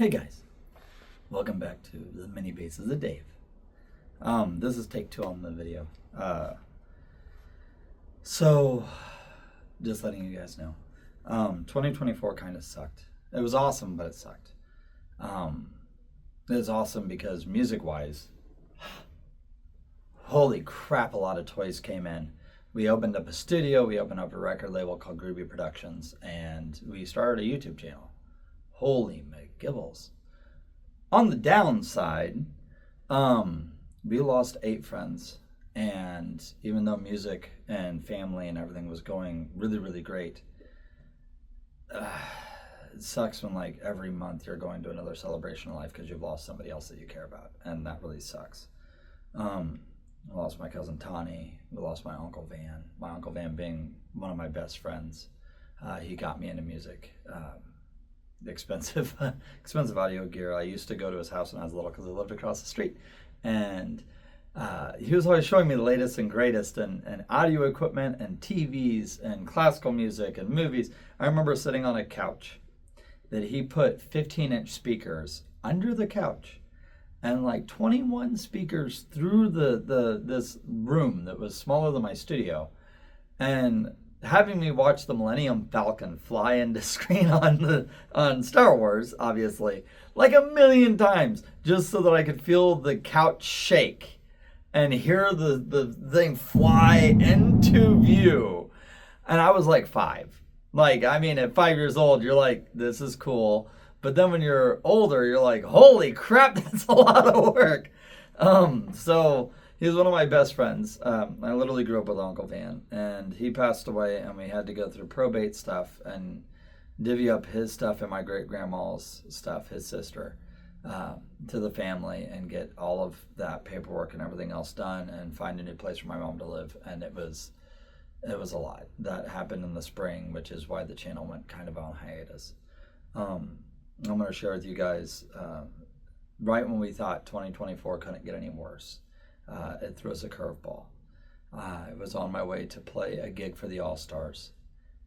Hey guys, welcome back to the mini bases of Dave. This is take 2 on the video. So, just letting you guys know, 2024 kind of sucked. It was awesome, but it sucked. It was awesome because music-wise, holy crap, a lot of toys came in. We opened up a studio, we opened up a record label called Groovy Productions, and we started a YouTube channel. Holy McGibbles. On the downside, we lost 8 friends, and even though music and family and everything was going really, really great, it sucks when like every month you're going to another celebration of life because you've lost somebody else that you care about, and that really sucks. I lost my cousin Tawny. We lost my Uncle Van. My Uncle Van being one of my best friends. He got me into music. Expensive audio gear. I used to go to his house when I was little because I lived across the street, and he was always showing me the latest and greatest and audio equipment and TVs and classical music and movies. I remember sitting on a couch that he put 15-inch speakers under the couch and like 21 speakers through this room that was smaller than my studio, and having me watch the Millennium Falcon fly into screen on Star Wars, obviously, like a million times, just so that I could feel the couch shake and hear the thing fly into view. And I was like 5. Like, I mean, at 5 years old, you're like, this is cool. But then when you're older, you're like, holy crap, that's a lot of work. So he was one of my best friends. I literally grew up with Uncle Van, and he passed away, and we had to go through probate stuff and divvy up his stuff and my great-grandma's stuff, his sister, to the family and get all of that paperwork and everything else done and find a new place for my mom to live. And it was a lot. That happened in the spring, which is why the channel went kind of on hiatus. I'm going to share with you guys, right when we thought 2024 couldn't get any worse, it threw us a curveball. I was on my way to play a gig for the All-Stars,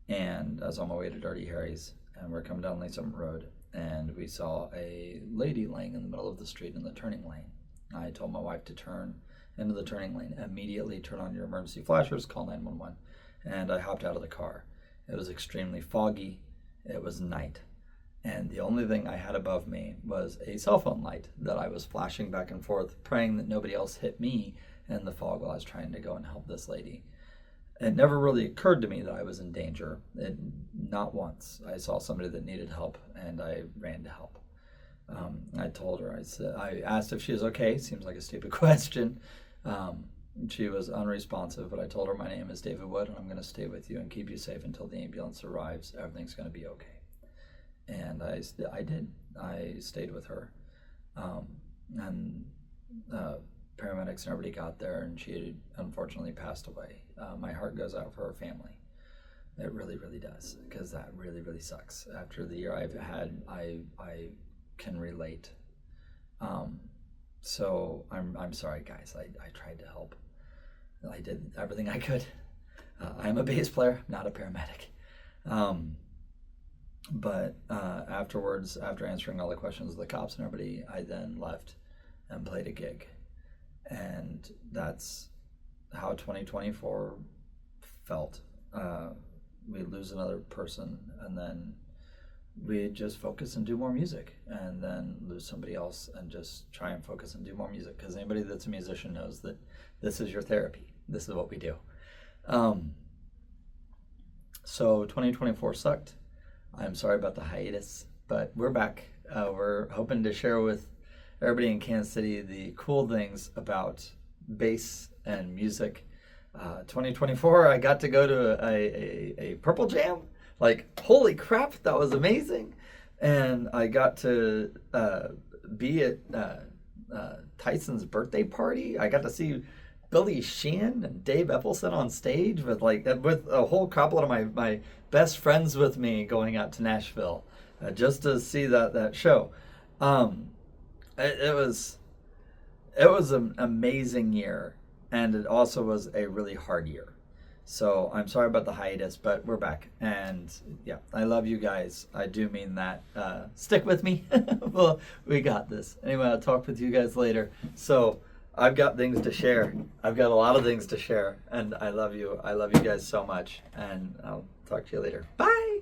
and I was on my way to Dirty Harry's, and we're coming down Lake Summit Road, and we saw a lady laying in the middle of the street in the turning lane. I told my wife to turn into the turning lane, immediately turn on your emergency flashers, call 911, and I hopped out of the car. It was extremely foggy. It was night. And the only thing I had above me was a cell phone light that I was flashing back and forth, praying that nobody else hit me in the fog while I was trying to go and help this lady. It never really occurred to me that I was in danger. Not once. I saw somebody that needed help, and I ran to help. I told her, I asked if she was okay. Seems like a stupid question. She was unresponsive, but I told her my name is David Wood, and I'm going to stay with you and keep you safe until the ambulance arrives. Everything's going to be okay. And I did. I stayed with her, and paramedics and everybody got there, and she had unfortunately passed away. My heart goes out for her family. It really, really does, because that really, really sucks. After the year I've had, I can relate. So I'm sorry, guys. I tried to help. I did everything I could. I'm a bass player, not a paramedic. But afterwards, after answering all the questions of the cops and everybody, I then left and played a gig. And that's how 2024 felt. We lose another person, and then we just focus and do more music, and then lose somebody else and just try and focus and do more music. Because anybody that's a musician knows that this is your therapy. This is what we do. So 2024 sucked. I'm sorry about the hiatus, but we're back. We're hoping to share with everybody in Kansas City the cool things about bass and music. 2024, I got to go to a Purple Jam. Like, holy crap, that was amazing. And I got to be at Tyson's birthday party. I got to see Billy Sheehan and Dave Eppleston on stage with a whole couple of my best friends with me going out to Nashville just to see that show. It was an amazing year, and it also was a really hard year. So I'm sorry about the hiatus, but we're back. And yeah, I love you guys. I do mean that. Stick with me. Well, we got this. Anyway, I'll talk with you guys later. So I've got things to share. I've got a lot of things to share. And I love you. I love you guys so much. And I'll talk to you later. Bye.